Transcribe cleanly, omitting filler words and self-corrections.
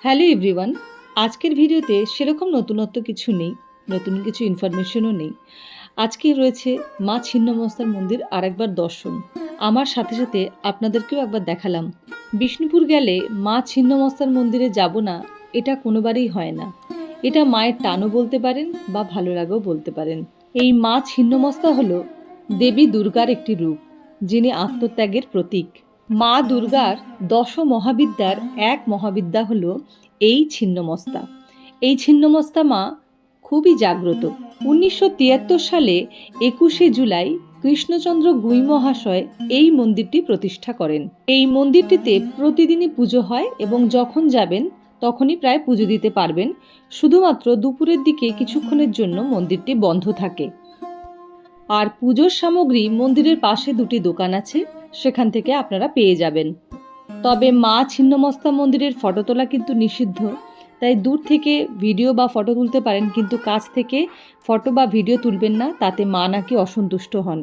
Hello everyone, আজকের ভিডিওতে সেরকম নতুনত্ব কিছু নেই, নতুন কিছু ইনফরমেশনও নেই। আজকে রয়েছে মা ছিন্নমস্তার মন্দির আরেকবার দর্শন। আমার সাথে সাথে আপনাদেরকেও একবার দেখালাম। বিষ্ণুপুর গেলে মা ছিন্নমস্তার মন্দিরে যাব না, এটা কোনোবারই হয় না। এটা মায়ের টানও বলতে পারেন বা ভালো লাগেও বলতে পারেন। এই মা ছিন্নমস্তা হলো দেবী দুর্গার একটি রূপ, যিনি আত্মত্যাগের প্রতীক। মা দুর্গার দশ মহাবিদ্যার এক মহাবিদ্যা হলো এই ছিন্নমস্তা। এই ছিন্নমস্তা মা খুবই জাগ্রত। 1973 সালে 21শে জুলাই কৃষ্ণচন্দ্র গুই মহাশয় এই মন্দিরটি প্রতিষ্ঠা করেন। এই মন্দিরটিতে প্রতিদিনই পুজো হয় এবং যখন যাবেন তখনই প্রায় পুজো দিতে পারবেন। শুধুমাত্র দুপুরের দিকে কিছুক্ষণের জন্য মন্দিরটি বন্ধ থাকে। আর পুজোর সামগ্রী মন্দিরের পাশে দুটি দোকান আছে, সেখান থেকে আপনারা পেয়ে যাবেন। তবে মা ছিন্নমস্তা মন্দিরের ফটো তোলা কিন্তু নিষিদ্ধ, তাই দূর থেকে ভিডিও বা ফটো তুলতে পারেন, কিন্তু কাছ থেকে ফটো বা ভিডিও তুলবেন না, তাতে মা নাকি অসন্তুষ্ট হন।